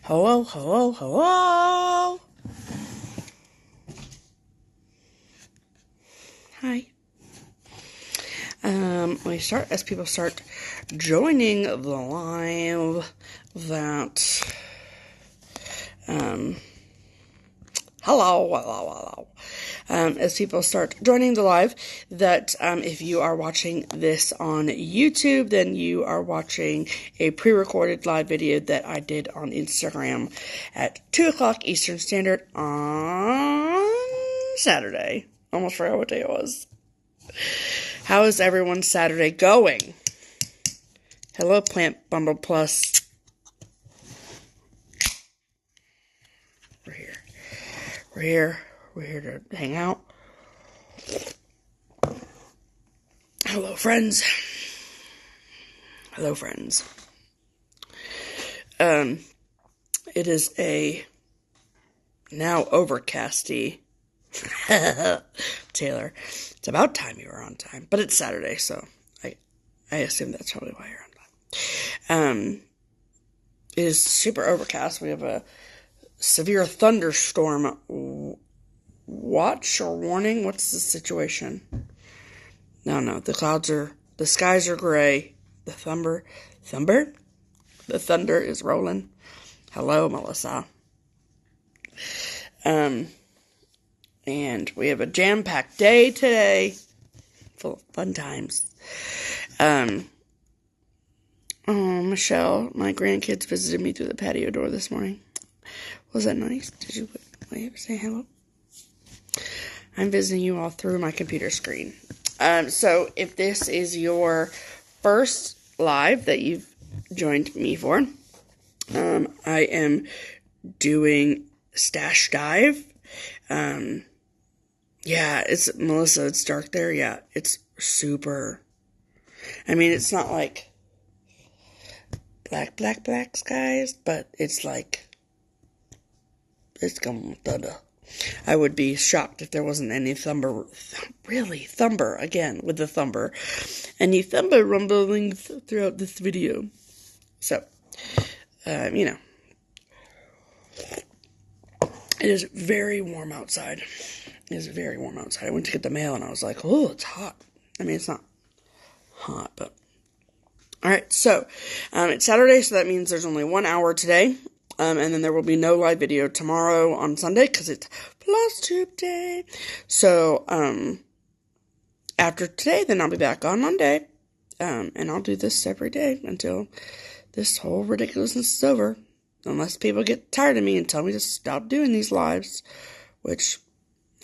Hello, hello, hello. Hi. As people start joining the live, hello. As people start joining the live, if you are watching this on YouTube, then you are watching a pre-recorded live video that I did on Instagram at 2 o'clock Eastern Standard on Saturday. Almost forgot what day it was. How is everyone's Saturday going? Hello, Plant Bundle Plus. We're here to hang out. Hello, friends. It is a now overcasty Taylor. It's about time you were on time, but it's Saturday, so I assume that's probably why you're on time. It is super overcast. We have a severe thunderstorm watch or warning. What's the situation? No, the skies are gray. The thunder is rolling. Hello, Melissa. And we have a jam-packed day today, full of fun times. Michelle, my grandkids visited me through the patio door this morning. Was that nice? Did you wave, say hello? I'm visiting you all through my computer screen. So if this is your first live that you've joined me for, I am doing Stash Dive. Melissa, it's dark there. Yeah, it's super. I mean, it's not like black skies, but it's like, it's coming with thunder. I would be shocked if there wasn't any thumber again with the thumber. Any thumber rumbling throughout this video. So, it is very warm outside. I went to get the mail and I was like, oh, it's hot. I mean, it's not hot, but. Alright, so, it's Saturday, so that means there's only 1 hour today. And then there will be no live video tomorrow on Sunday, because it's Plus Tube Day. So, after today, then I'll be back on Monday. And I'll do this every day until this whole ridiculousness is over. Unless people get tired of me and tell me to stop doing these lives. Which,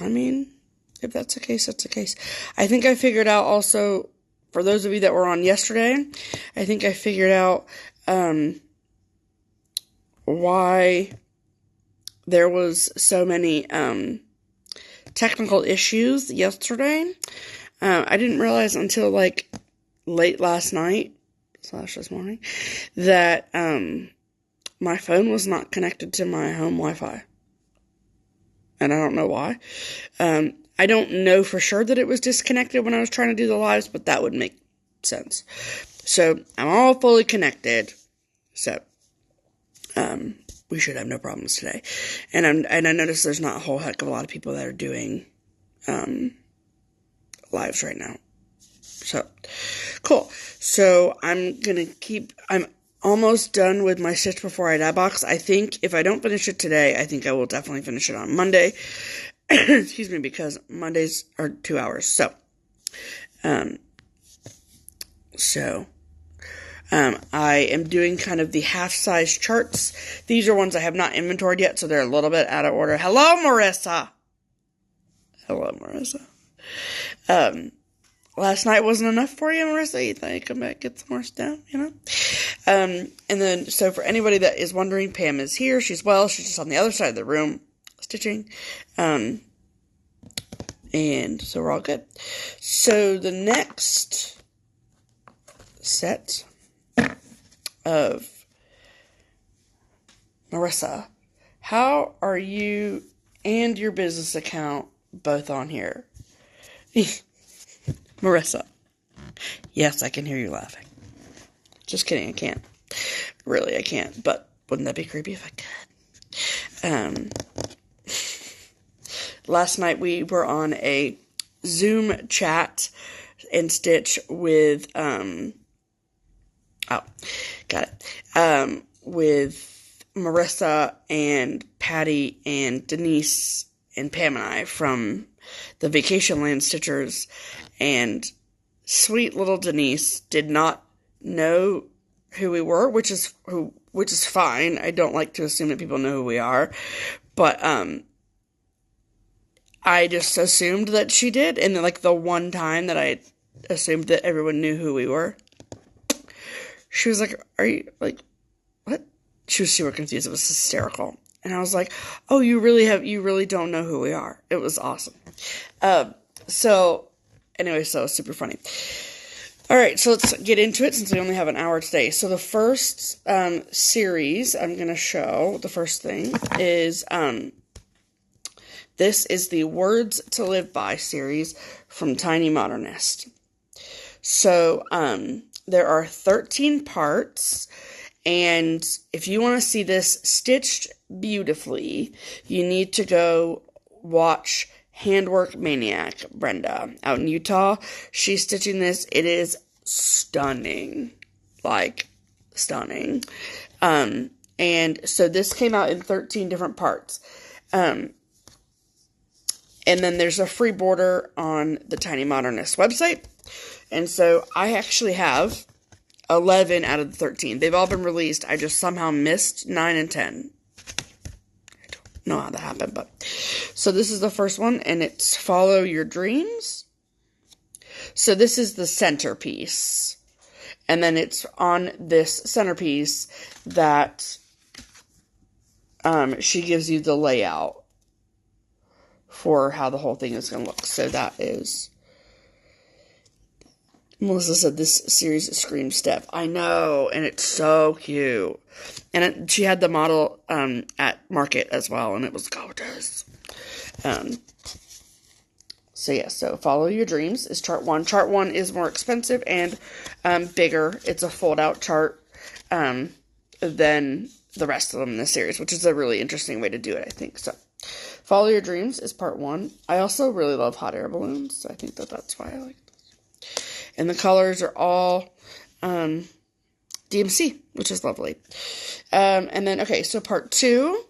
I mean, if that's the case, that's the case. I think I figured out also, for those of you that were on yesterday, I think I figured out, why there was so many, technical issues yesterday. I didn't realize until, late last night, / this morning, that, my phone was not connected to my home Wi-Fi. And I don't know why. I don't know for sure that it was disconnected when I was trying to do the lives, but that would make sense. So, I'm all fully connected. So, we should have no problems today. And I noticed there's not a whole heck of a lot of people that are doing, lives right now. So, cool. So, I'm almost done with my Stitch Before I Die box. I think if I don't finish it today, I think I will definitely finish it on Monday. Excuse me, because Mondays are 2 hours. So, I am doing kind of the half-size charts. These are ones I have not inventoried yet, so they're a little bit out of order. Hello, Marissa. Last night wasn't enough for you, Marissa? You thought you'd come back and get some more stuff, And then, so for anybody that is wondering, Pam is here. She's just on the other side of the room, stitching. And so we're all good. So the next set of Marissa, how are you and your business account both on here? Marissa. Yes, I can hear you laughing. Just kidding, I can't. Really, I can't. But Wouldn't that be creepy if I could? Last night we were on a Zoom chat and Stitch with, with Marissa and Patty and Denise and Pam and I from the Vacation Land Stitchers, and sweet little Denise did not know who we were, which is fine. I don't like to assume that people know who we are, but I just assumed that she did, and then, like, the one time that I assumed that everyone knew who we were, she was like, "Are you, like, what?" She was super confused. It was hysterical. And I was like, "Oh, you really don't know who we are." It was awesome. So super funny. All right, so let's get into it since we only have an hour today. So the first series I'm going to show, the first thing is, this is the Words to Live By series from Tiny Modernist. So there are 13 parts, and if you want to see this stitched beautifully, you need to go watch Handwork Maniac Brenda out in Utah. She's stitching this. It is stunning. Like, stunning. And so this came out in 13 different parts. And then there's a free border on the Tiny Modernist website. And so I actually have 11 out of the 13. They've all been released. I just somehow missed 9 and 10. I don't know how that happened, but... So this is the first one, and it's Follow Your Dreams. So this is the centerpiece. And then it's on this centerpiece that she gives you the layout for how the whole thing is going to look. So that is... Melissa said this series screams Steph. I know, and it's so cute. And she had the model at Market as well, and it was gorgeous. So Follow Your Dreams is chart 1. Chart 1 is more expensive and bigger. It's a fold-out chart than the rest of them in this series, which is a really interesting way to do it, I think. So Follow Your Dreams is part 1. I also really love hot air balloons, so I think that's why I like this. And the colors are all DMC, which is lovely. And then, okay, so part 2.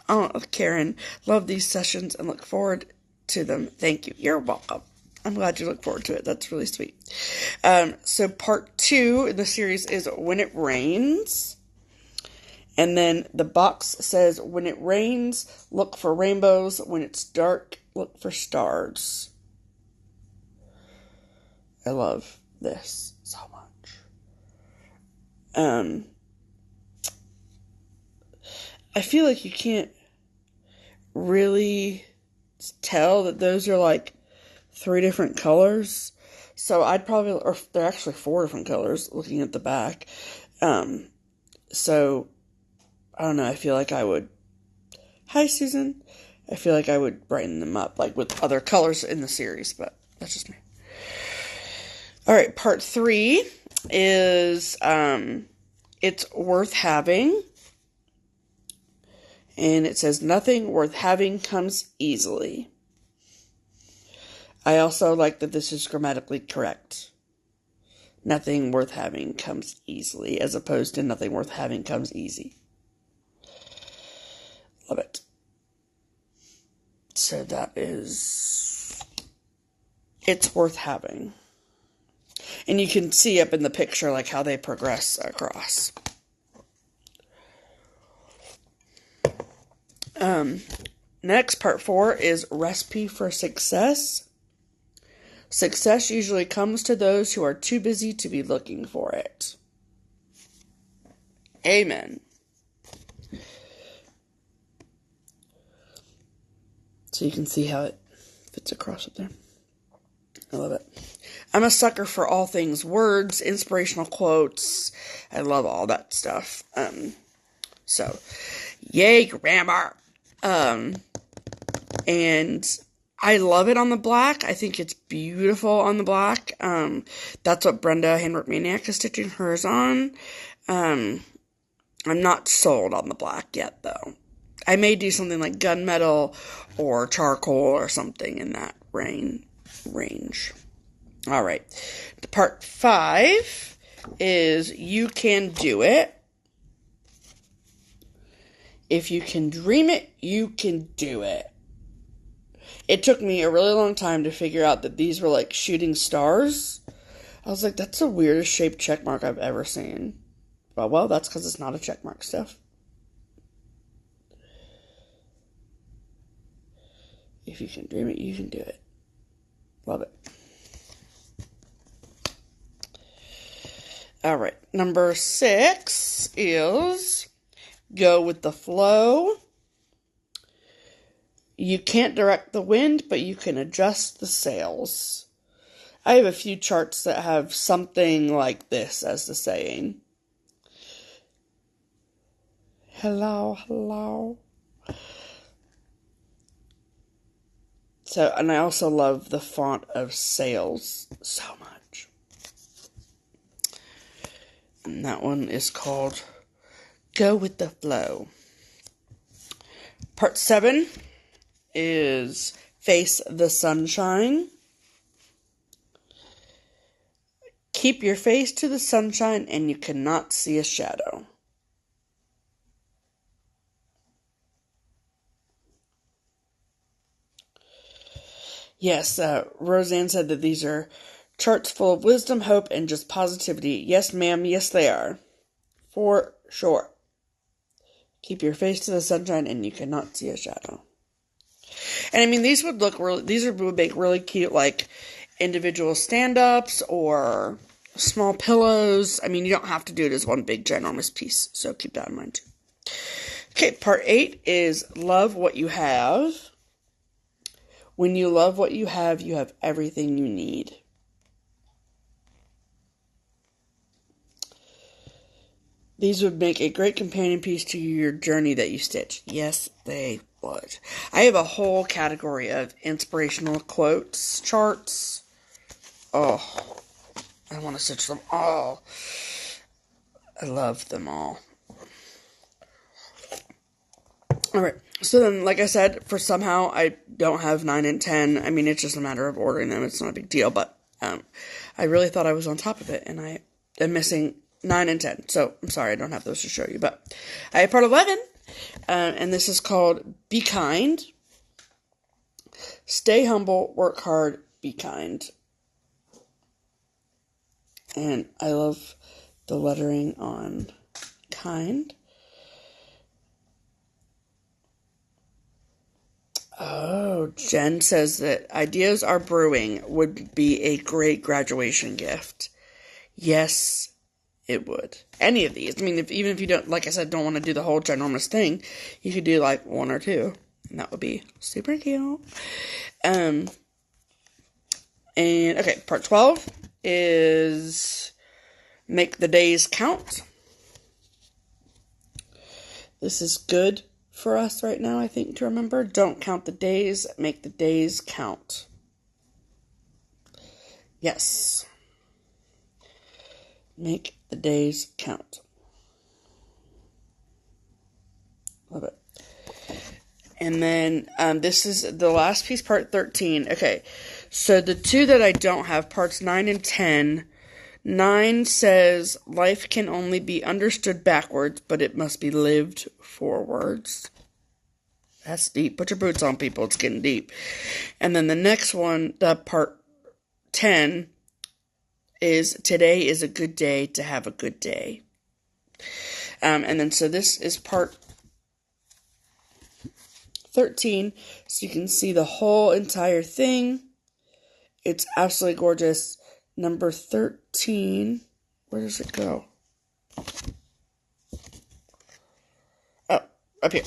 Oh, Karen, love these sessions and look forward to them. Thank you. You're welcome. I'm glad you look forward to it. That's really sweet. So part 2 in the series is When It Rains. And then the box says, when it rains, look for rainbows. When it's dark, look for stars. I love this so much. I feel like you can't really tell that those are like 3 different colors. So I'd probably, or they're actually 4 different colors looking at the back. So I don't know. I feel like I would, hi Susan. I feel like I would brighten them up like with other colors in the series, but that's just me. All right, part 3 is It's Worth Having. And it says, nothing worth having comes easily. I also like that this is grammatically correct. Nothing worth having comes easily, as opposed to nothing worth having comes easy. Love it. So that is It's Worth Having. And you can see up in the picture like how they progress across. Next, part 4 is Recipe for Success. Success usually comes to those who are too busy to be looking for it. Amen. So you can see how it fits across up there. I love it. I'm a sucker for all things words, inspirational quotes. I love all that stuff. So, yay, grammar. And I love it on the black. I think it's beautiful on the black. That's what Brenda Handwork Maniac is stitching hers on. I'm not sold on the black yet, though. I may do something like gunmetal or charcoal or something in that range. All right. Part 5 is You Can Do It. If you can dream it, you can do it. It took me a really long time to figure out that these were like shooting stars. I was like, that's the weirdest shaped checkmark I've ever seen. Well, that's because it's not a checkmark, Steph. If you can dream it, you can do it. Love it. All right. Number 6 is Go with the Flow. You can't direct the wind, but you can adjust the sails. I have a few charts that have something like this as the saying. Hello, hello. So, and I also love the font of sails so much. And that one is called Go with the Flow. Part 7 is Face the Sunshine. Keep your face to the sunshine and you cannot see a shadow. Yes, Roseanne said that these are charts full of wisdom, hope, and just positivity. Yes, ma'am, yes they are. For sure. Keep your face to the sunshine and you cannot see a shadow. And I mean, these would make really cute, like, individual stand-ups or small pillows. I mean, you don't have to do it as one big, ginormous piece, so keep that in mind, too. Okay, part 8 is Love What You Have. When you love what you have everything you need. These would make a great companion piece to your journey that you stitch. Yes, they would. I have a whole category of inspirational quotes, charts. Oh, I want to stitch them all. I love them all. Alright, so then, like I said, for somehow I don't have 9 and 10. I mean, it's just a matter of ordering them. It's not a big deal, but I really thought I was on top of it, and I am missing 9 and 10. So, I'm sorry, I don't have those to show you, but I have part 11, and this is called Be Kind. Stay humble, work hard, be kind. And I love the lettering on kind. Oh, Jen says that ideas are brewing would be a great graduation gift. Yes, it would. Any of these. I mean, even if you don't, like I said, don't want to do the whole ginormous thing, you could do like 1 or 2, and that would be super cute. And okay, part 12 is Make the Days Count. This is good for us right now, I think, to remember. Don't count the days, make the days count. Yes. Make the days count. Love it. And then this is the last piece, part 13. Okay, so the 2 that I don't have, parts 9 and 10. 9 says, life can only be understood backwards, but it must be lived forwards. That's deep. Put your boots on, people. It's getting deep. And then the next one, the part 10, is today is a good day to have a good day. And then so this is part 13, so you can see the whole entire thing. It's absolutely gorgeous. Number 13, where does it go? Oh, up here.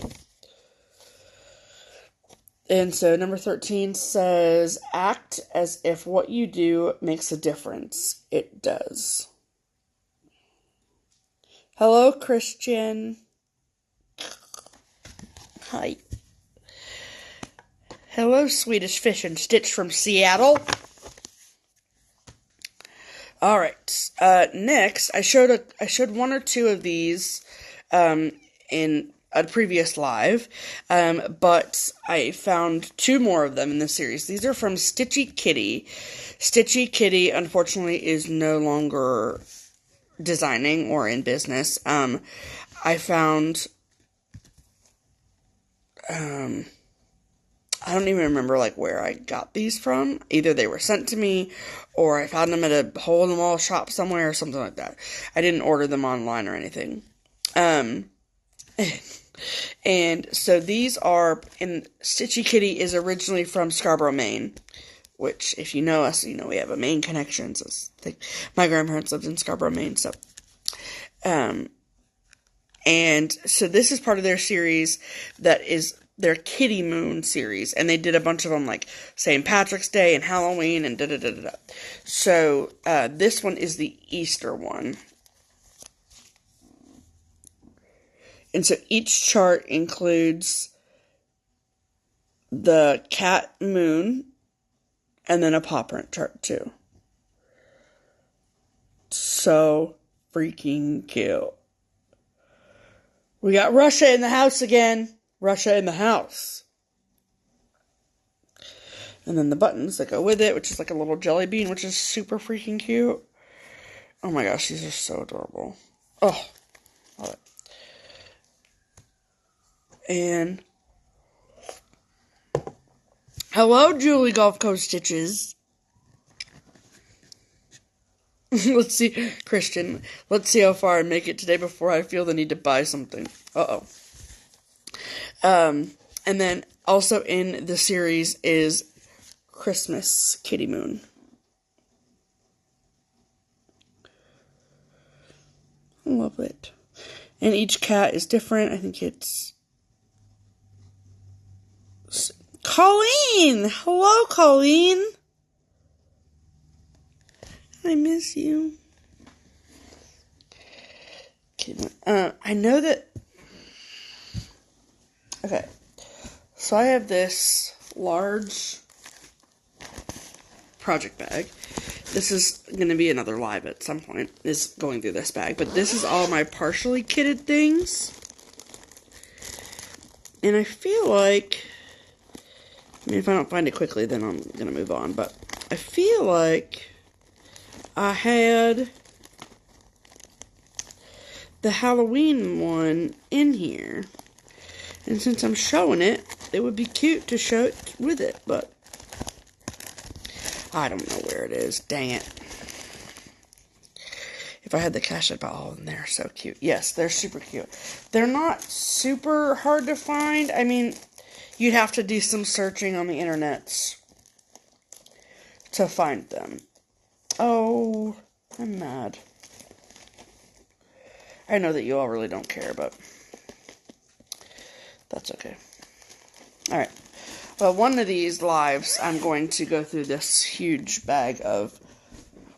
And so number 13 says, act as if what you do makes a difference. It does. Hello, Christian. Hi. Hello, Swedish Fish and Stitch from Seattle. All right. Next, I showed 1 or 2 of these in a previous live, but I found 2 more of them in the series. These are from Stitchy Kitty. Stitchy Kitty, unfortunately, is no longer designing or in business. I found, I don't even remember, like, where I got these from. Either they were sent to me, or I found them at a hole-in-the-wall shop somewhere, or something like that. I didn't order them online or anything. And so these are, and Stitchy Kitty is originally from Scarborough, Maine, which, if you know us, you know we have a Maine connection. So my grandparents lived in Scarborough, Maine, so, and so this is part of their series that is their Kitty Moon series, and they did a bunch of them, like St. Patrick's Day and Halloween and da-da-da-da-da. So, this one is the Easter one. And so each chart includes the cat moon and then a paw print chart too. So freaking cute. We got Russia in the house again. Russia in the house. And then the buttons that go with it, which is like a little jelly bean, which is super freaking cute. Oh my gosh, these are so adorable. Oh, love it. And hello, Julie Gulf Coast Stitches. Let's see, Christian. Let's see how far I make it today before I feel the need to buy something. Uh-oh. And then also in the series is Christmas Kitty Moon. I love it. And each cat is different. I think it's Colleen! Hello, Colleen! I miss you. I know that... Okay. So I have this large project bag. This is going to be another live at some point, is going through this bag. But this is all my partially kitted things. And I feel like... I mean, if I don't find it quickly, then I'm going to move on. But I feel like I had the Halloween one in here. And since I'm showing it, it would be cute to show it with it. But I don't know where it is. Dang it. If I had the cash, I'd buy all of them. They're so cute. Yes, they're super cute. They're not super hard to find. I mean... You'd have to do some searching on the internets to find them. Oh, I'm mad. I know that you all really don't care, but that's okay. Alright. Well, one of these lives, I'm going to go through this huge bag of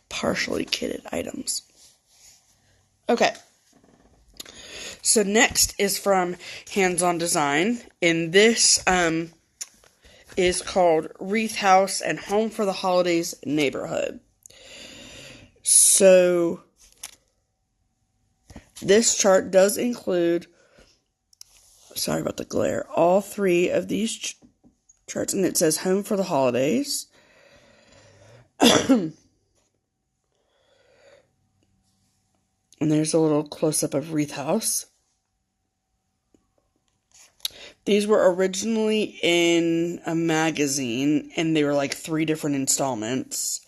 partially kitted items. Okay. So next is from Hands On Design, and this is called Wreath House and Home for the Holidays Neighborhood. So this chart does include, sorry about the glare, all 3 of these charts, and it says Home for the Holidays. And there's a little close-up of Wreath House. These were originally in a magazine, and they were like 3 different installments.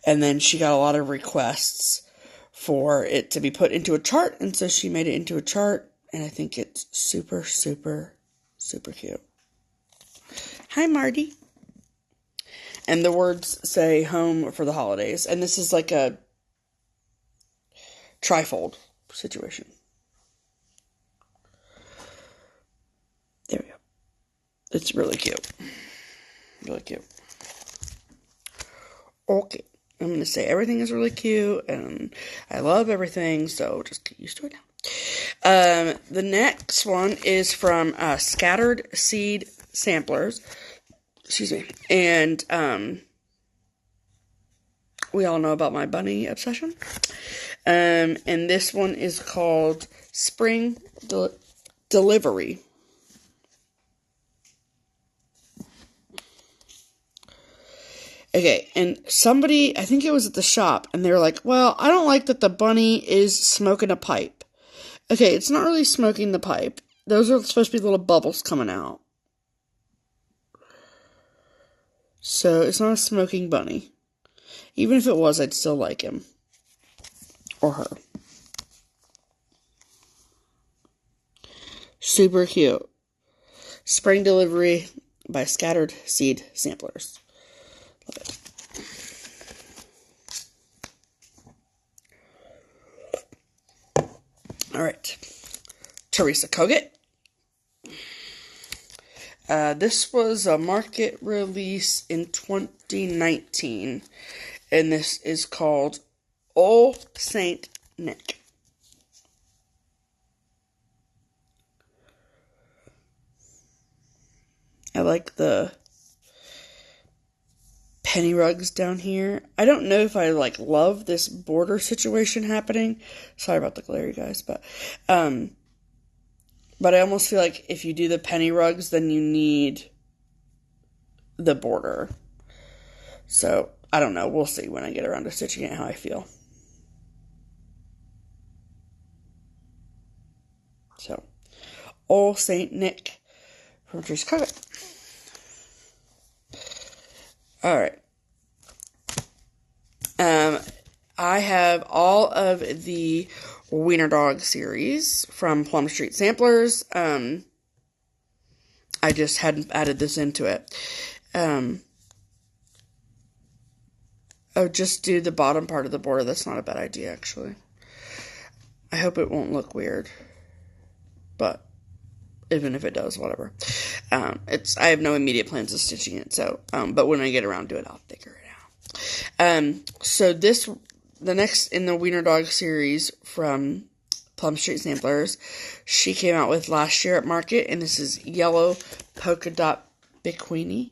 And then she got a lot of requests for it to be put into a chart, and so she made it into a chart, and I think it's super, super, super cute. Hi, Marty. And the words say Home for the Holidays, and this is like a trifold situation. There we go. It's really cute. Really cute. Okay. I'm going to say everything is really cute, and I love everything, so just get used to it now. The next one is from Scattered Seed Samplers. Excuse me. And we all know about my bunny obsession. And this one is called Spring Delivery. Okay, and somebody, I think it was at the shop, and they were like, well, I don't like that the bunny is smoking a pipe. Okay, it's not really smoking the pipe. Those are supposed to be little bubbles coming out. So, it's not a smoking bunny. Even if it was, I'd still like him. Or her. Super cute. Spring Delivery by Scattered Seed Samplers. Love it. Alright. Teresa Kogut. This was a market release in 2019. And this is called Old Saint Nick. I like the penny rugs down here. I don't know if I love this border situation happening. Sorry about the glare, you guys, but I almost feel like if you do the penny rugs, then you need the border. So, I don't know. We'll see when I get around to stitching it how I feel. So, Old Saint Nick from Teresa Kogut. Alright. I have all of the Wiener Dog series from Plum Street Samplers. I just hadn't added this into it. Just do the bottom part of the border. That's not a bad idea, actually. I hope it won't look weird. But even if it does, whatever. I have no immediate plans of stitching it, so, but when I get around to it, I'll figure it out. So the next in the Wiener Dog series from Plum Street Samplers, she came out with last year at market, and this is Yellow Polka Dot Bikini.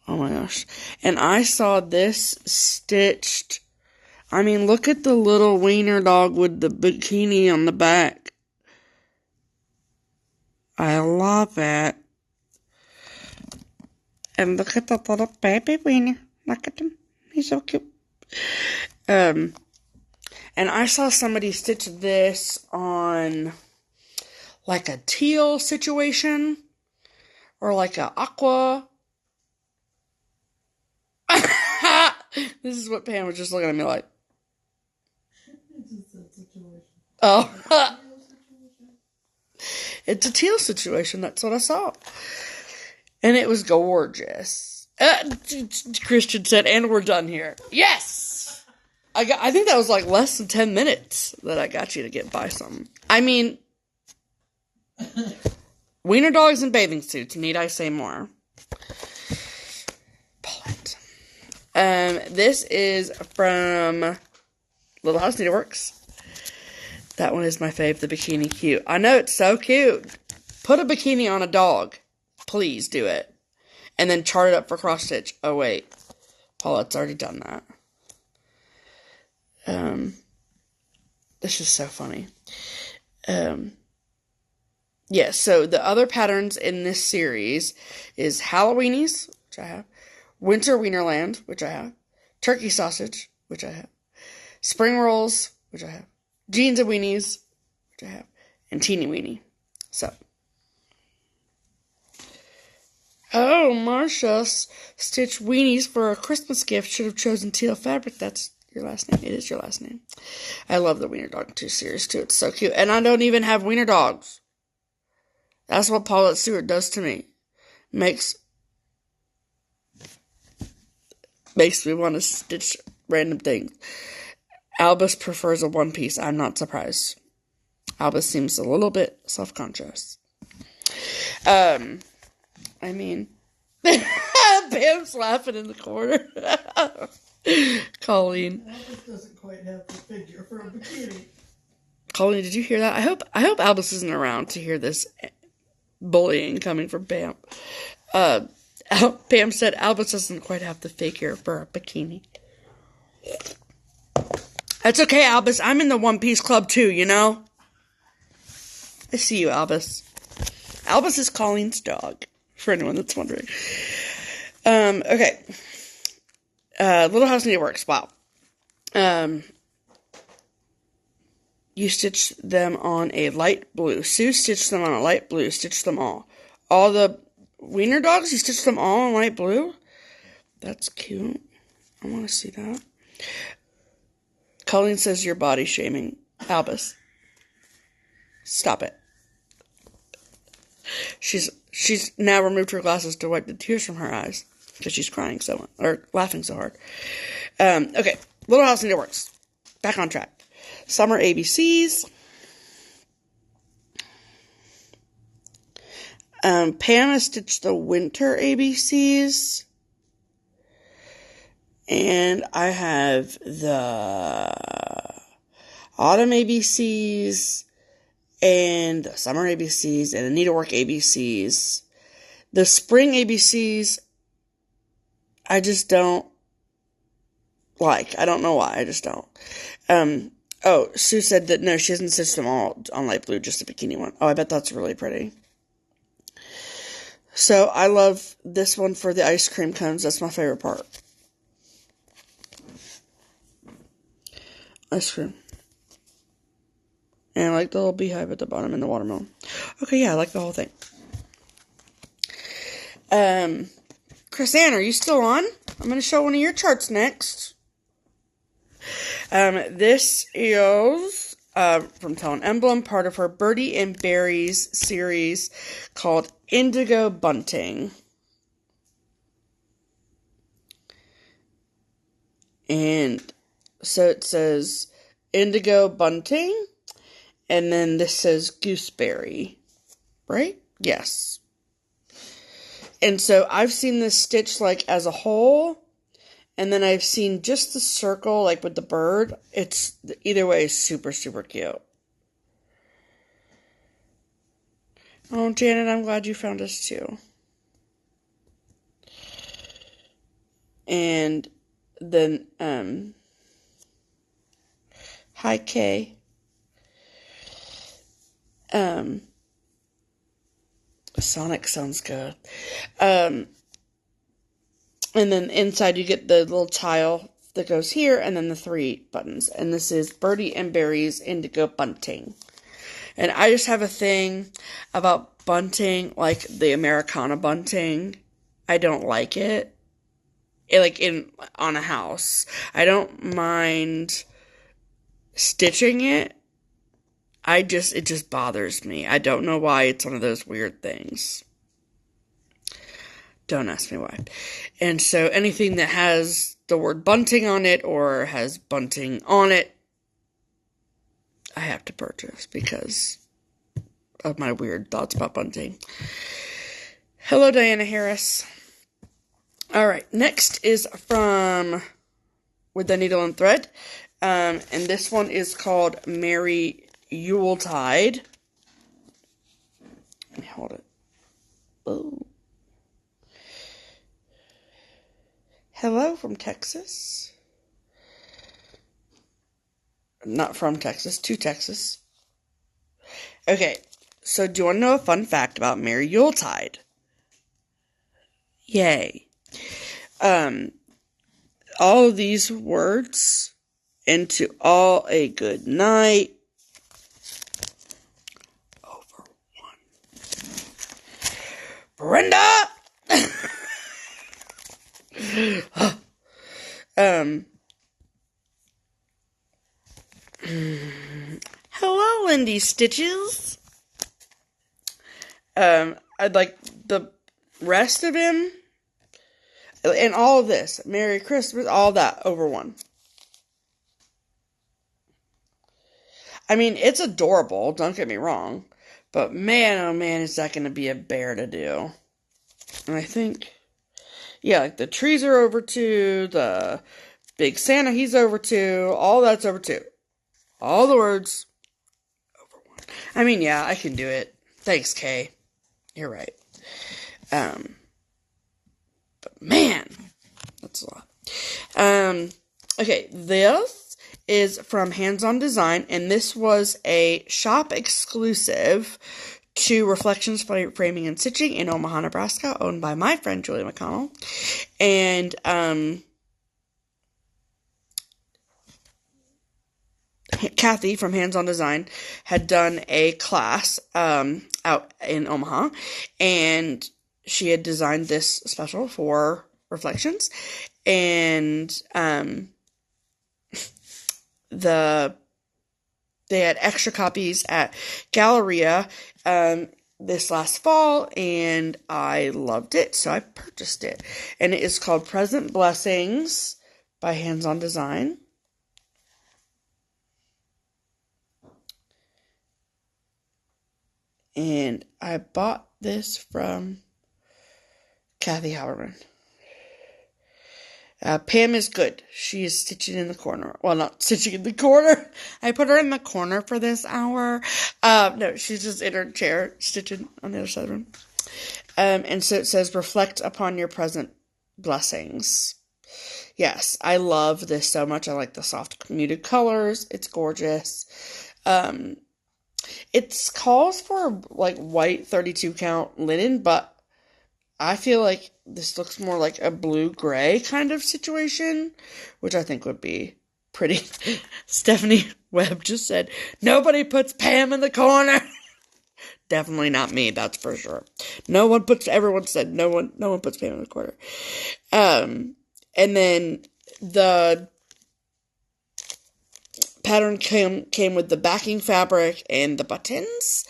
Oh my gosh. And I saw this stitched. I mean, look at the little wiener dog with the bikini on the back. I love it. And look at the little baby wiener. Look at him. He's so cute. And I saw somebody stitch this on like a teal situation. Or like a aqua. This is what Pam was just looking at me like. Oh. It's a teal situation. That's what I saw. And it was gorgeous. Christian said, and we're done here. Yes! I think that was like less than 10 minutes that I got you to get by something. I mean, wiener dogs in bathing suits. Need I say more? Pull it. This is from Little House Needleworks. That one is my fave, the bikini cute. I know, it's so cute. Put a bikini on a dog. Please do it. And then chart it up for cross stitch. Oh, wait. Paulette's already done that. This is so funny. Yeah, so the other patterns in this series is Halloweenies, which I have. Winter Wienerland, which I have. Turkey Sausage, which I have. Spring Rolls, which I have. Jeans and Weenies, which I have. And Teeny Weenie. So. Oh, Marcia stitched weenies for a Christmas gift. Should have chosen teal fabric. That's your last name. It is your last name. I love the Wiener Dog 2 series, too. It's so cute. And I don't even have wiener dogs. That's what Paulette Stewart does to me. Makes me want to stitch random things. Albus prefers a one piece. I'm not surprised. Albus seems a little bit self-conscious. I mean, Pam's laughing in the corner. Colleen. Albus doesn't quite have the figure for a bikini. Colleen, did you hear that? I hope Albus isn't around to hear this bullying coming from Pam. Pam said Albus doesn't quite have the figure for a bikini. That's okay, Albus. I'm in the One Piece Club too, you know? I see you, Albus. Albus is Colleen's dog, for anyone that's wondering. Okay. Little House Needleworks. Wow. You stitched them on a light blue. Sue stitched them on a light blue. Stitched them all. All the Wiener dogs, you stitched them all in light blue? That's cute. I want to see that. Colleen says you're body shaming. Albus. Stop it. She's now removed her glasses to wipe the tears from her eyes because she's crying so much, or laughing so hard. Okay, Little House Needleworks. Back on track. Summer ABCs. Pam has stitched the winter ABCs. And I have the autumn ABCs and the summer ABCs and the needlework ABCs. The spring ABCs, I just don't like. I don't know why. I just don't. Sue said that no, she hasn't stitched them all on light blue, just the bikini one. Oh, I bet that's really pretty. So I love this one for the ice cream cones. That's my favorite part. Ice cream. And I like the little beehive at the bottom and the watermelon. Okay, yeah, I like the whole thing. Chris Ann, are you still on? I'm going to show one of your charts next. This is from Tell an Emblem, part of her Birdie and Berries series called Indigo Bunting. And so it says Indigo Bunting, and then this says Gooseberry, right? Yes. And so I've seen this stitch like as a whole, and then I've seen just the circle like with the bird. It's either way is super, super cute. Oh, Janet, I'm glad you found us too. And then, hi, Kay. Sonic sounds good. And then inside you get the little tile that goes here, and then the 3 buttons. And this is Birdie and Berries Indigo Bunting. And I just have a thing about bunting, like the Americana bunting. I don't like it. On a house. I don't mind stitching it. It just bothers me. I don't know why. It's one of those weird things. Don't ask me why. And so anything that has the word bunting on it or has bunting on it, I have to purchase because of my weird thoughts about bunting. Hello, Diana Harris. All right, next is from With the Needle and Thread, and this one is called Merry Yuletide. Let me hold it. Oh. Hello from Texas. Not from Texas, to Texas. Okay, so do you want to know a fun fact about Merry Yuletide? Yay. All of these words into all a good night over one. Brenda! Hello, Lindy Stitches. I'd like the rest of him and all of this. Merry Christmas, all that over one. I mean, it's adorable, don't get me wrong. But man, oh man, is that going to be a bear to do. And I think, yeah, like the trees are over too, the big Santa, he's over too, all that's over too. All the words over one. I mean, yeah, I can do it. Thanks, Kay. You're right. but man, that's a lot. Okay, this is from Hands On Design, and this was a shop exclusive to Reflections Framing and Stitching in Omaha, Nebraska, owned by my friend Julie McConnell. And Kathy from Hands On Design had done a class out in Omaha, and she had designed this special for Reflections, and they had extra copies at Galleria this last fall, and I loved it, so I purchased it. And it is called Present Blessings by Hands On Design. And I bought this from Kathy Howerman. Pam is good. She is stitching in the corner. Well, not stitching in the corner. I put her in the corner for this hour. No, she's just in her chair stitching on the other side of the room. And so it says, reflect upon your present blessings. Yes, I love this so much. I like the soft muted colors. It's gorgeous. It calls for like white 32 count linen, but I feel like this looks more like a blue-gray kind of situation, which I think would be pretty. Stephanie Webb just said, nobody puts Pam in the corner. Definitely not me, that's for sure. Everyone said no one puts Pam in the corner. And then the pattern came with the backing fabric and the buttons.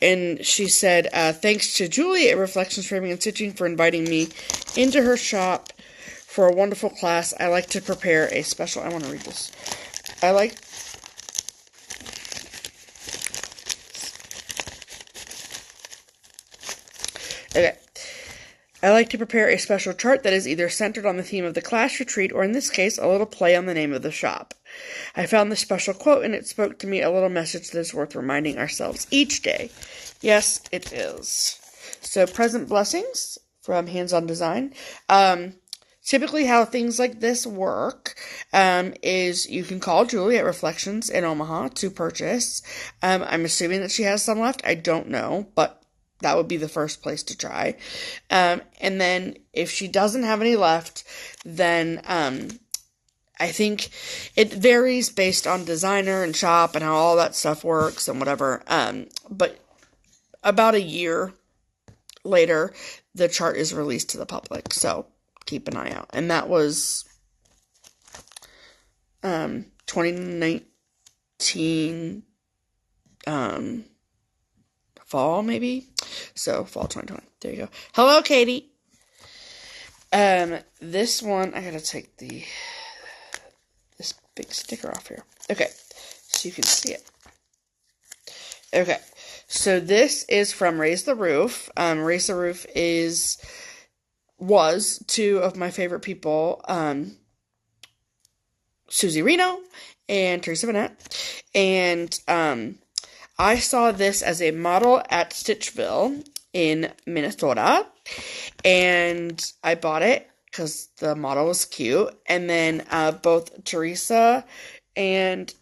And she said, thanks to Julie at Reflections Framing and Stitching for inviting me into her shop for a wonderful class. I like to prepare a special... I want to read this. Okay. I like to prepare a special chart that is either centered on the theme of the class retreat, or in this case, a little play on the name of the shop. I found this special quote, and it spoke to me a little message that is worth reminding ourselves each day. Yes, it is. So, Present Blessings from Hands On Design. Typically how things like this work is you can call Julie at Reflections in Omaha to purchase. I'm assuming that she has some left. I don't know, but that would be the first place to try. And then if she doesn't have any left, then I think it varies based on designer and shop and how all that stuff works and whatever. But about a year later, the chart is released to the public. So keep an eye out. And that was 2019 fall, maybe? So, fall 2020. There you go. Hello, Katie. This one, I gotta take this big sticker off here. Okay, so you can see it. Okay, so this is from Raise the Roof. Raise the Roof was two of my favorite people, Susie Reno and Teresa Vanette. And, I saw this as a model at Stitchville in Minnesota, and I bought it because the model was cute, and then both Teresa and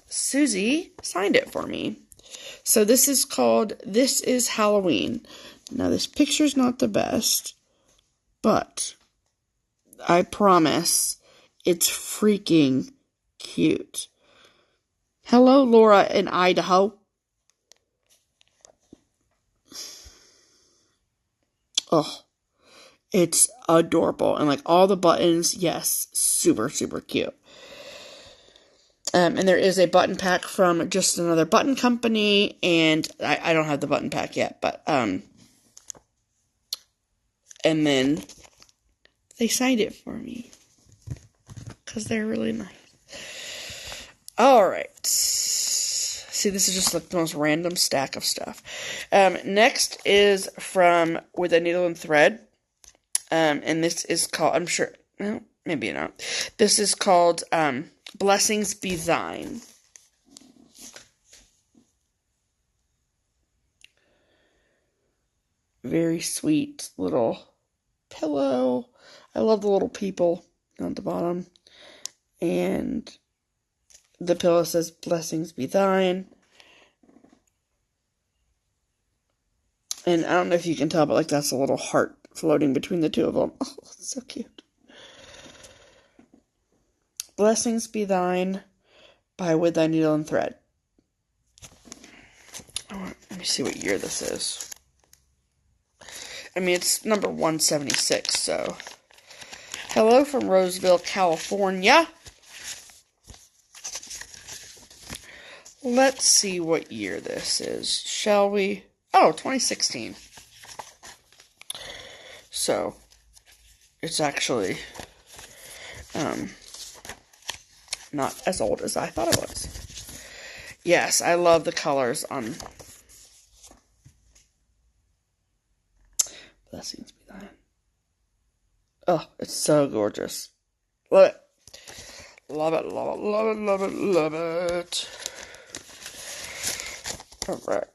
Susie signed it for me. So this is called This Is Halloween. Now this picture's not the best, but I promise it's freaking cute. Hello, Laura in Idaho. Oh, it's adorable. And like all the buttons, yes, super, super cute. And there is a button pack from Just Another Button Company, and I don't have the button pack yet, but, and then they signed it for me, because they're really nice. Alright. See, this is just like the most random stack of stuff. Next is from With a Needle and Thread. And this is called, I'm sure, well, maybe not. This is called, Blessings Be Thine. Very sweet little pillow. I love the little people on the bottom. And the pillow says, "Blessings be thine." And I don't know if you can tell, but like that's a little heart floating between the two of them. Oh, that's so cute. "Blessings be thine by With Thy Needle and Thread." Let me see what year this is. I mean, it's number 176, so. Hello from Roseville, California. Let's see what year this is, shall we? Oh, 2016. So, it's actually not as old as I thought it was. Yes, I love the colors on Blessings be thine. Oh, it's so gorgeous. Love it. Love it, love it, love it, love it, love it. Alright.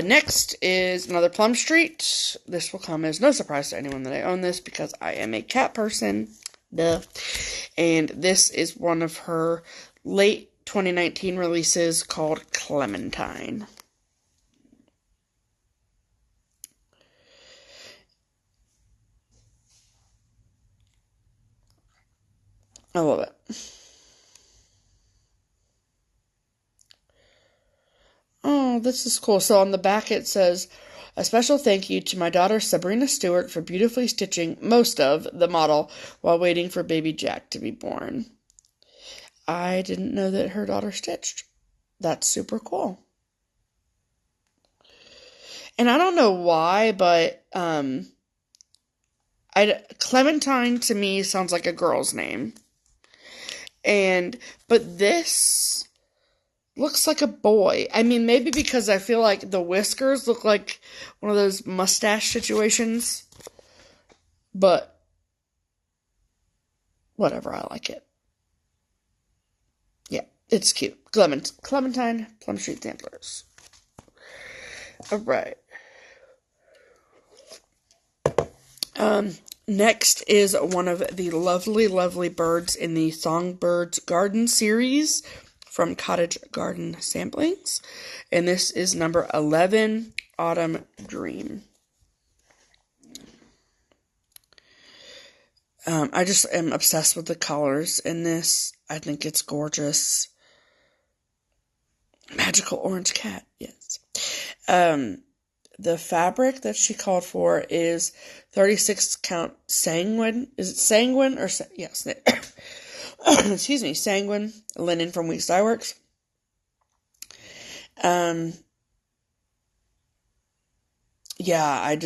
Next is another Plum Street. This will come as no surprise to anyone that I own this because I am a cat person. Duh. And this is one of her late 2019 releases called Clementine. I love it. Oh, this is cool. So on the back it says, "A special thank you to my daughter Sabrina Stewart for beautifully stitching most of the model while waiting for baby Jack to be born." I didn't know that her daughter stitched. That's super cool. And I don't know why, but Clementine to me sounds like a girl's name. But this looks like a boy. I mean, maybe because I feel like the whiskers look like one of those mustache situations. But whatever, I like it. Yeah, it's cute. Clementine, Plum Street Samplers. Alright. Next is one of the lovely, lovely birds in the Songbirds Garden series from Cottage Garden Samplings. And this is number 11, Autumn Dream. I just am obsessed with the colors in this. I think it's gorgeous. Magical orange cat, yes. The fabric that she called for is 36 count sanguine. Is it sanguine or yes? Excuse me, sanguine linen from Weeks Dye Works. Yeah, I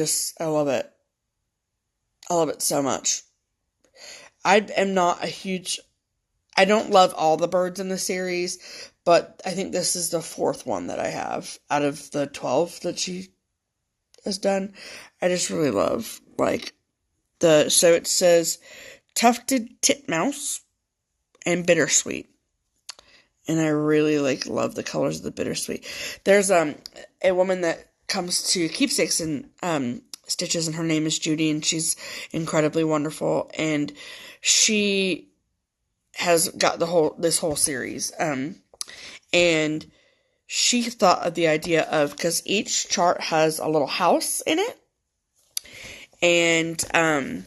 love it. I love it so much. I am not a huge. I don't love all the birds in the series, but I think this is the fourth one that I have out of the 12 that she has done. I just really love, so it says tufted titmouse and bittersweet. And I really, love the colors of the bittersweet. There's, a woman that comes to Keepsakes and, stitches, and her name is Judy, and she's incredibly wonderful, and she has got this whole series, and she thought of the idea of, because each chart has a little house in it, and,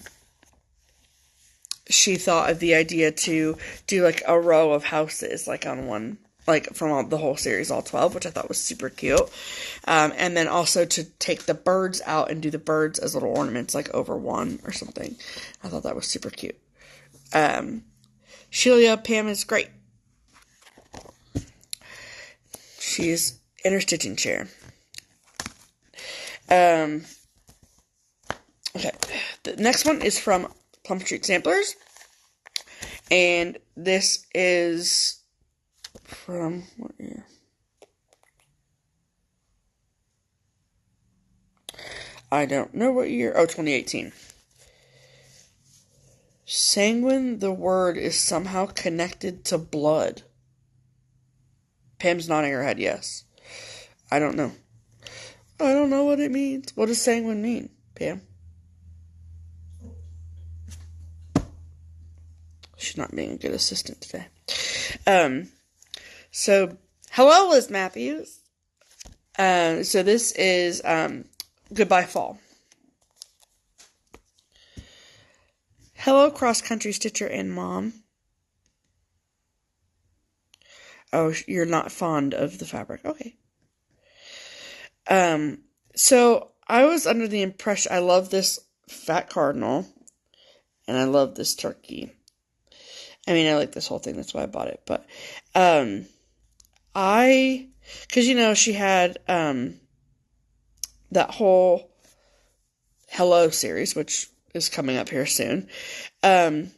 she thought of the idea to do, a row of houses, on one, from the whole series, all 12, which I thought was super cute, and then also to take the birds out and do the birds as little ornaments, over one or something. I thought that was super cute. Sheila Pam is great. She's in her stitching chair. Okay. The next one is from Plum Street Samplers. And this is from what year? I don't know what year. Oh, 2018. Sanguine, the word, is somehow connected to blood. Pam's nodding her head yes. I don't know. I don't know what it means. What does sanguine mean, Pam? She's not being a good assistant today. So, hello, Liz Matthews. So this is, Goodbye Fall. Hello, cross-country stitcher and mom. Oh, you're not fond of the fabric. Okay. So I was under the impression, I love this fat cardinal, and I love this turkey. I mean, I like this whole thing, that's why I bought it, but, because, she had, that whole Hello series, which is coming up here soon, and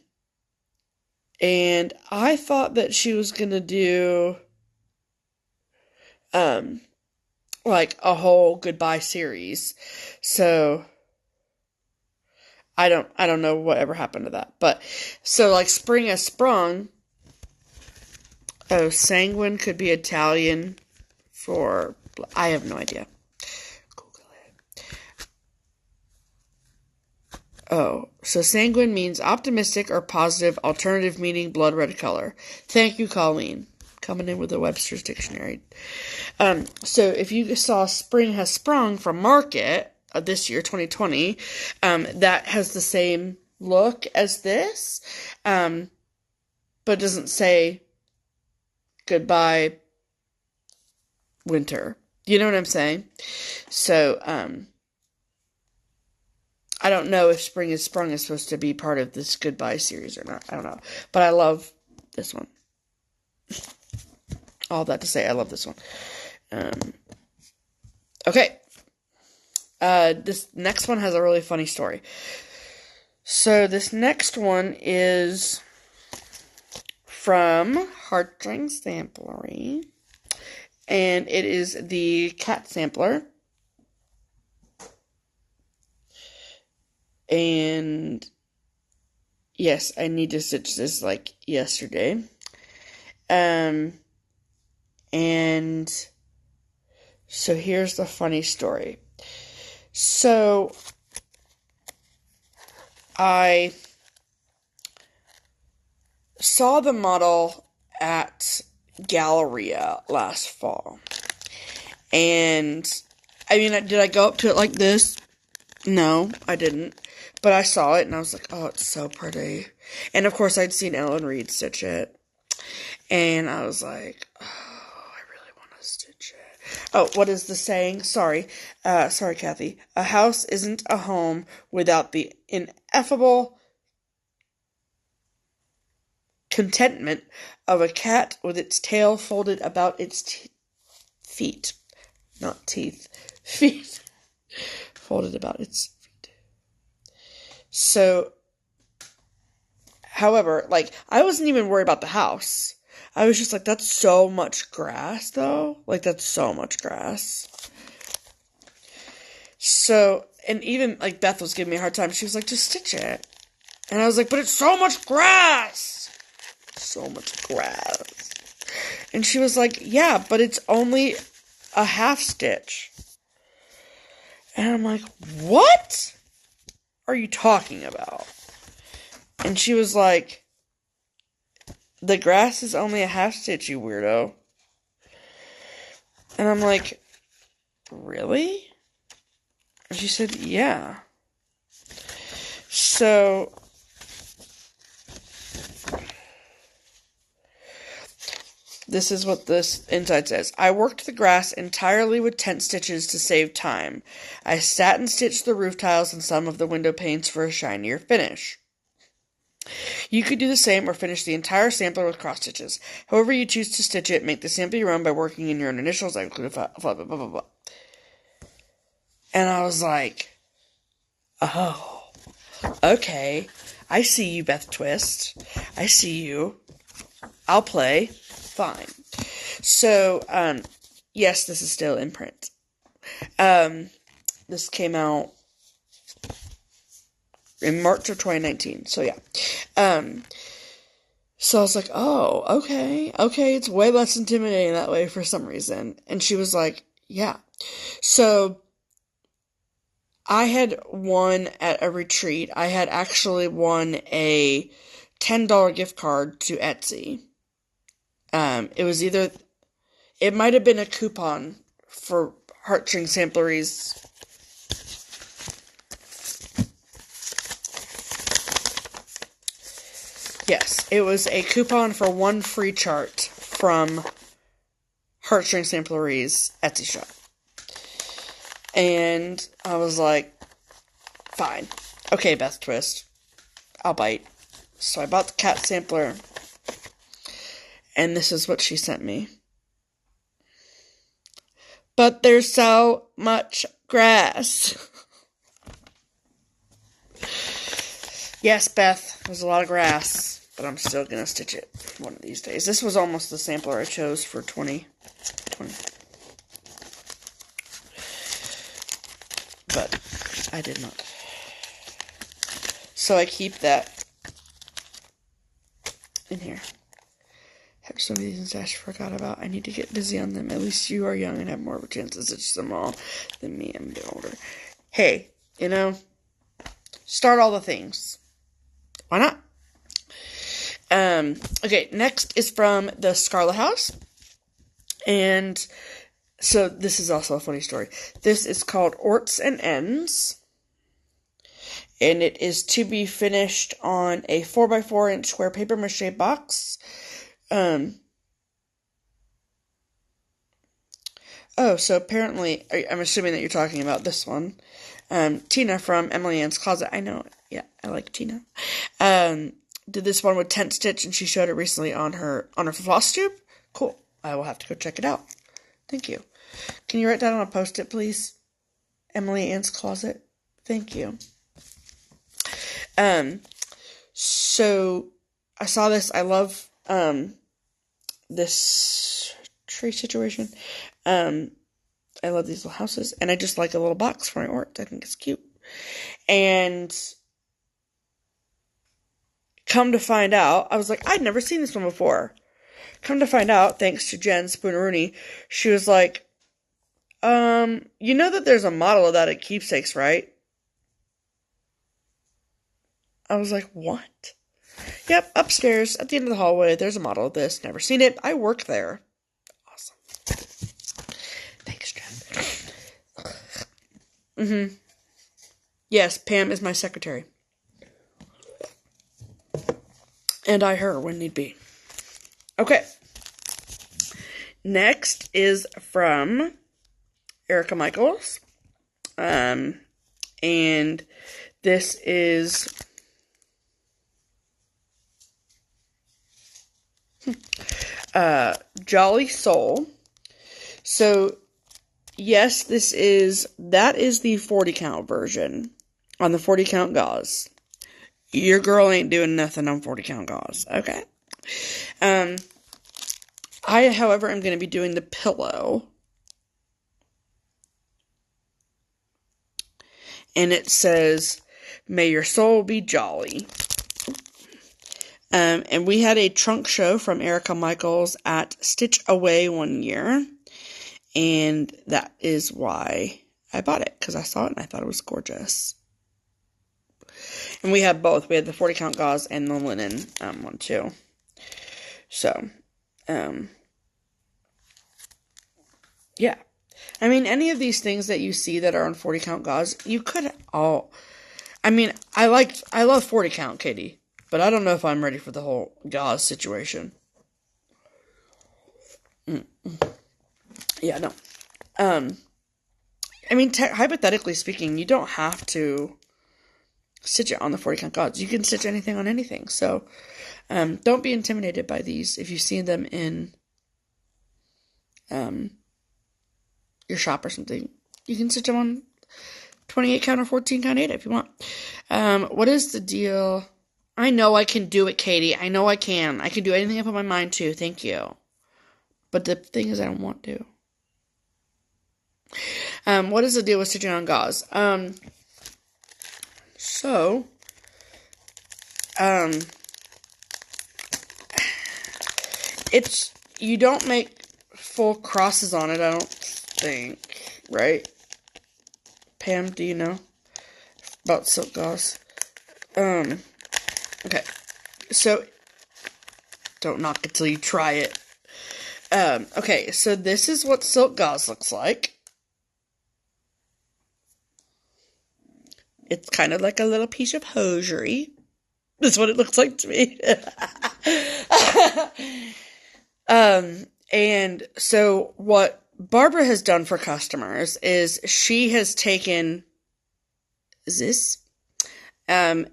I thought that she was gonna do, like a whole goodbye series, so I don't know whatever happened to that, but, so, like, Spring Has Sprung, sanguine could be Italian for, I have no idea. Google it. Oh, so sanguine means optimistic or positive, alternative meaning blood red color. Thank you, Colleen. Coming in with the Webster's Dictionary. So if you saw Spring Has Sprung from Market this year, 2020, that has the same look as this, but it doesn't say goodbye winter. You know what I'm saying? So, I don't know if Spring Has Sprung is supposed to be part of this goodbye series or not. I don't know. But I love this one. All that to say, I love this one. Okay. This next one has a really funny story. So this next one is from Heartstring Samplery. And it is the cat sampler. And yes, I need to stitch this like yesterday. And so here's the funny story. So I saw the model at Galleria last fall. And I mean, did I go up to it like this? No, I didn't. But I saw it and I was like, oh, it's so pretty. And of course, I'd seen Ellen Reed stitch it. And I was like, oh, I really want to stitch it. Oh, what is the saying? Sorry, Kathy. A house isn't a home without the ineffable contentment of a cat with its tail folded about its feet. Not teeth. Feet. Folded about its feet. So, however, like, I wasn't even worried about the house. I was just like, that's so much grass, though. Like, that's so much grass. So, and even, like, Beth was giving me a hard time. She was like, just stitch it. And I was like, but it's so much grass. So much grass. And she was like, yeah, but it's only a half stitch. And I'm like, what are you talking about? And she was like, the grass is only a half stitch, you weirdo. And I'm like, really? And she said, yeah. So, this is what this inside says. I worked the grass entirely with tent stitches to save time. I sat and stitched the roof tiles and some of the window panes for a shinier finish. You could do the same or finish the entire sampler with cross stitches. However you choose to stitch it, make the sample your own by working in your own initials. I include blah, blah, blah, blah, blah. And I was like, oh, okay. I see you, Beth Twist. I see you. I'll play. Fine. So, yes, this is still in print. This came out in March of 2019. So, yeah. So I was like, oh, okay, it's way less intimidating that way for some reason. And she was like, yeah. So, I had won at a retreat. I had actually won a $10 gift card to Etsy. It was it might have been a coupon for Heartstring Sampleries. Yes, it was a coupon for one free chart from Heartstring Sampleries Etsy shop. And I was like, fine. Okay, Beth Twist. I'll bite. So I bought the cat sampler. And this is what she sent me. But there's so much grass. Yes, Beth, there's a lot of grass. But I'm still going to stitch it one of these days. This was almost the sampler I chose for 2020. But I did not. So I keep that in here. I have so many things in stash I forgot about. I need to get busy on them. At least you are young and have more of a chance to stitch them all than me. I'm a bit older. Hey, start all the things. Why not? Okay, next is from the Scarlet House. And so this is also a funny story. This is called Orts and Ends. And it is to be finished on a 4x4 inch square paper mache box. So apparently, I'm assuming that you're talking about this one. Tina from Emily Ann's Closet. I know. Yeah, I like Tina. Did this one with tent stitch, and she showed it recently on her floss tube. Cool. I will have to go check it out. Thank you. Can you write that on a post-it, please? Emily Ann's Closet. Thank you. So I saw this. I love this tree situation. I love these little houses, and I just like a little box for my art. I think it's cute. And come to find out, I was like, I'd never seen this one before. Come to find out, thanks to Jen Spoonerooney, she was like, you know that there's a model of that at Keepsakes, right? I was like, what? Yep, upstairs, at the end of the hallway, there's a model of this. Never seen it. I work there. Awesome. Thanks, Jen. Yes, Pam is my secretary. And I her when need be. Okay. Next is from Erica Michaels. And this is Jolly Soul. So, yes, that is the 40 count version on the 40 count gauze. Your girl ain't doing nothing on 40 count gauze. Okay. I, however, am going to be doing the pillow. And it says, may your soul be jolly. And we had a trunk show from Erica Michaels at Stitch Away one year. And that is why I bought it. Because I saw it and I thought it was gorgeous. And we had both. We had the 40 count gauze and the linen one too. So, yeah. I mean, any of these things that you see that are on 40 count gauze, you could all... I mean, I love 40 count, Katie. But I don't know if I'm ready for the whole gauze situation. Yeah, no. I mean, hypothetically speaking, you don't have to stitch it on the 40 count gauze. You can stitch anything on anything. So, don't be intimidated by these. If you see them in your shop or something, you can stitch them on 28 count or 14 count 8 if you want. What is the deal? I know I can do it, Katie. I know I can. I can do anything I put my mind to. Thank you. But the thing is, I don't want to. What is the deal with stitching on gauze? You don't make full crosses on it, I don't think. Right? Pam, do you know? about silk gauze. Okay. So, don't knock it till you try it. Okay, so this is what silk gauze looks like. It's kind of like a little piece of hosiery. That's what it looks like to me. And so what Barbara has done for customers is she has taken this, and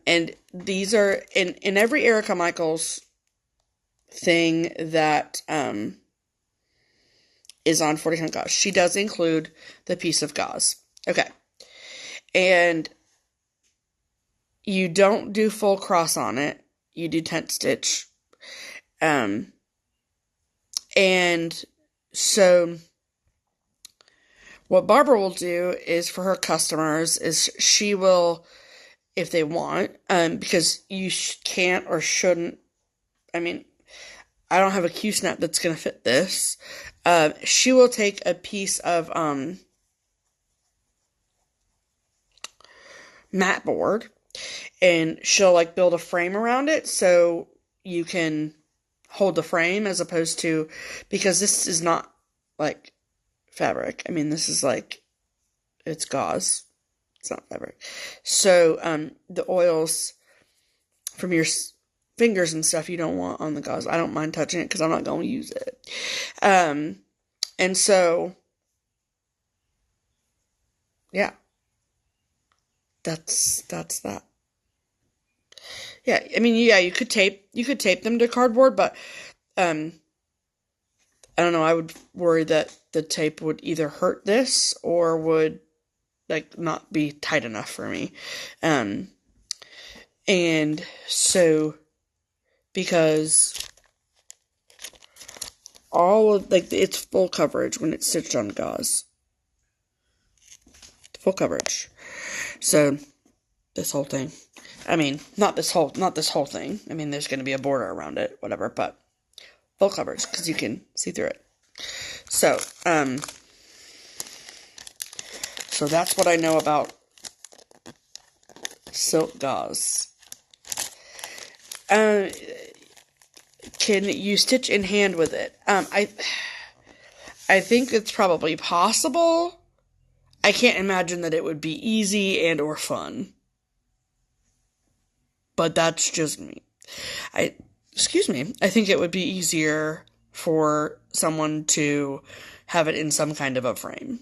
these are in every Erica Michaels thing that, is on 40 count gauze. She does include the piece of gauze. Okay. And you don't do full cross on it. You do tent stitch. And so what Barbara will do is for her customers is she will, if they want, because you can't or shouldn't, I mean, I don't have a Q-snap that's going to fit this. She will take a piece of mat board and she'll like build a frame around it so you can hold the frame as opposed to, because this is not like fabric. I mean, this is like, it's gauze. It's not fabric. So the oils from your fingers and stuff you don't want on the gauze. I don't mind touching it because I'm not going to use it. And so, yeah, that's that. Yeah, I mean, yeah, you could tape them to cardboard, but, I don't know, I would worry that the tape would either hurt this or would, like, not be tight enough for me. And so, because all of, like, it's full coverage when it's stitched on gauze. Full coverage. So, this whole thing. I mean, not this whole thing. I mean, there's going to be a border around it, whatever, but full coverage, because you can see through it. So, so that's what I know about silk gauze. Can you stitch in hand with it? I think it's probably possible. I can't imagine that it would be easy and or fun. But that's just me. I think it would be easier for someone to have it in some kind of a frame.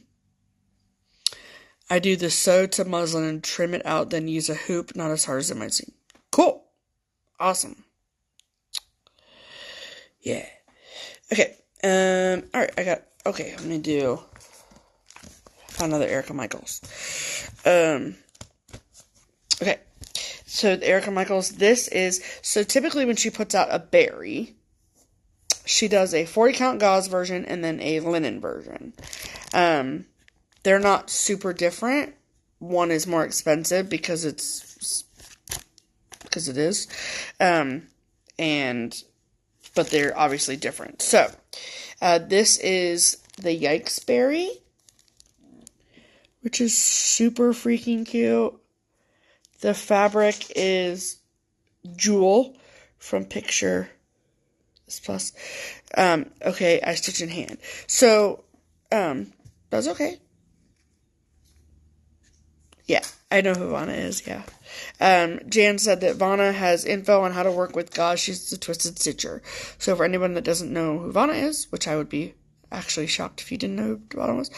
I do the sew to muslin and trim it out, then use a hoop, not as hard as it might seem. Cool. Awesome. Yeah. Okay. Alright, I'm gonna do another Erica Michaels. Okay. So Erica Michaels, so typically when she puts out a berry, she does a 40 count gauze version and then a linen version. They're not super different. One is more expensive because it is. But they're obviously different. So, this is the Yikes Berry, which is super freaking cute. The fabric is Jewel from Picture Plus. Okay, I stitch in hand. So, that's okay. Yeah, I know who Vanna is, yeah. Jan said that Vanna has info on how to work with gauze. She's a twisted stitcher. So for anyone that doesn't know who Vanna is, which I would be actually shocked if you didn't know who Vanna was,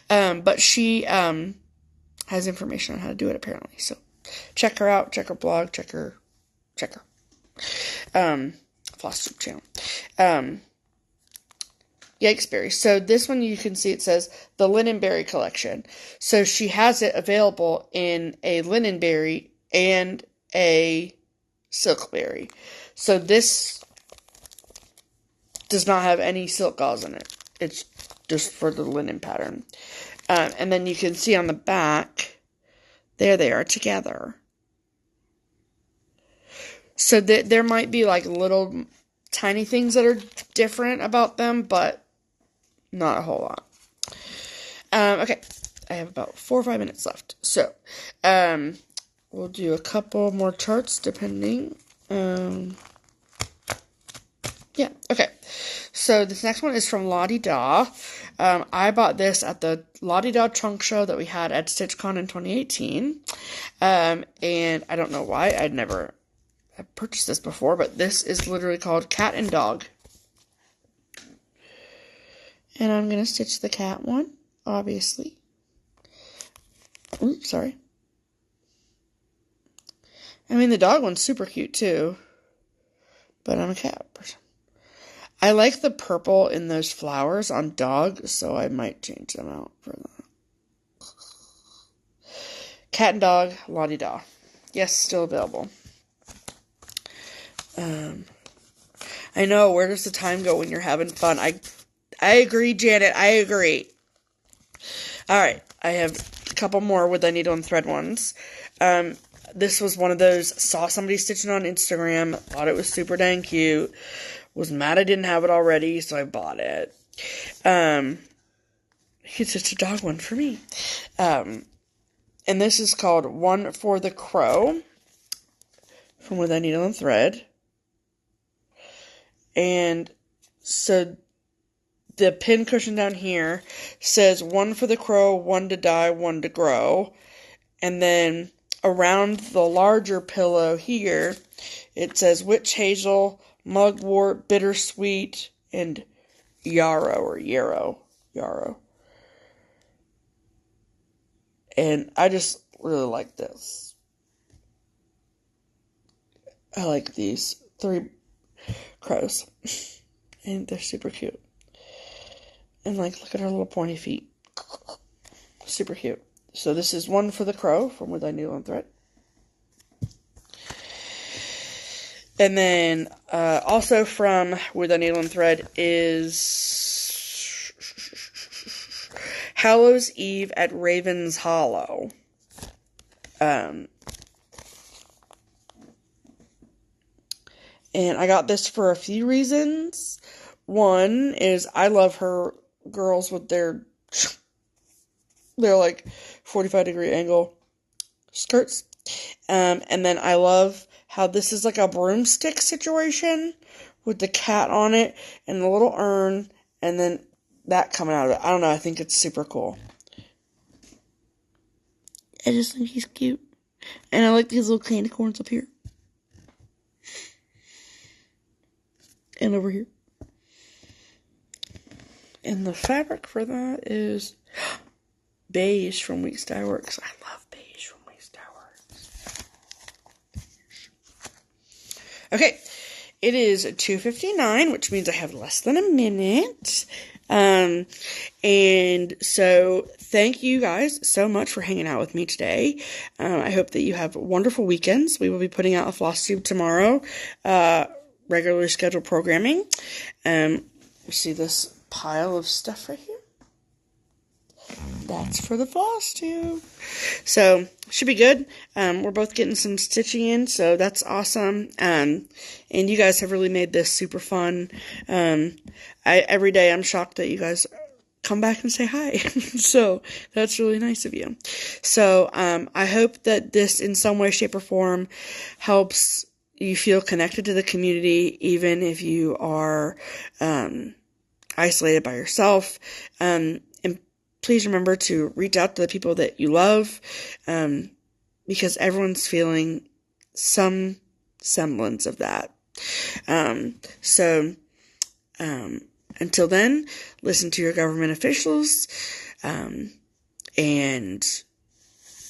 but she has information on how to do it apparently. So check her out, check her blog, check her. Floss Tube channel. Yikes Berry. So this one you can see it says the Linen Berry collection. So she has it available in a linen berry and a silk berry. So this does not have any silk gauze in it. It's just for the linen pattern. And then you can see on the back, there they are together. So there might be like little tiny things that are different about them, but not a whole lot. Okay, I have about 4 or 5 minutes left. So, we'll do a couple more charts depending. Yeah, okay. So this next one is from Lottie Da. I bought this at the Lottie Da trunk show that we had at StitchCon in 2018. And I don't know why. I'd never purchased this before, but this is literally called Cat and Dog. And I'm going to stitch the cat one, obviously. Oops, sorry. I mean, the dog one's super cute, too. But I'm a cat person. I like the purple in those flowers on dog, so I might change them out for that. Cat and Dog, Lottie Da. Yes, still available. I know, where does the time go when you're having fun? I agree, Janet, I agree. Alright, I have a couple more with the needle and thread ones. This was one of those, saw somebody stitching on Instagram, thought it was super dang cute, was mad I didn't have it already, so I bought it. It's just a dog one for me. And this is called One for the Crow, from With a Needle and Thread. And so the pin cushion down here says one for the crow, one to die, one to grow. And then around the larger pillow here, it says witch hazel, mugwort, bittersweet, and yarrow. And I just really like this. I like these 3 crows. And they're super cute. And like, look at her little pointy feet. Super cute. So this is One for the Crow from With a Needle and Thread. And then also from With a Needle and Thread is Hallows Eve at Raven's Hollow. And I got this for a few reasons. One is I love her girls with their like 45-degree angle skirts. And then I love how this is like a broomstick situation with the cat on it and the little urn and then that coming out of it. I don't know. I think it's super cool. I just think he's cute. And I like these little candy corns up here. And over here. And the fabric for that is beige from Weeks Dye Works. I love beige from Weeks Dye Works. Okay, it is 2:59, which means I have less than a minute. And so thank you guys so much for hanging out with me today. I hope that you have wonderful weekends. We will be putting out a floss tube tomorrow, regularly scheduled programming. You see this pile of stuff right here? That's for the floss tube. So, should be good. We're both getting some stitching in, so that's awesome. And you guys have really made this super fun. Every day I'm shocked that you guys come back and say hi. So, that's really nice of you. So, I hope that this in some way, shape, or form helps you feel connected to the community, even if you are isolated by yourself. And please remember to reach out to the people that you love, because everyone's feeling some semblance of that. So until then, listen to your government officials, and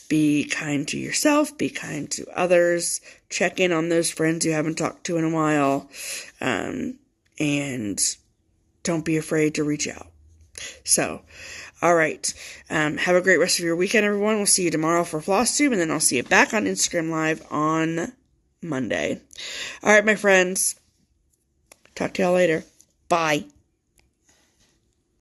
be kind to yourself, be kind to others, check in on those friends you haven't talked to in a while, and don't be afraid to reach out. So, all right. Have a great rest of your weekend, everyone. We'll see you tomorrow for Floss Tube, and then I'll see you back on Instagram Live on Monday. All right, my friends. Talk to y'all later. Bye.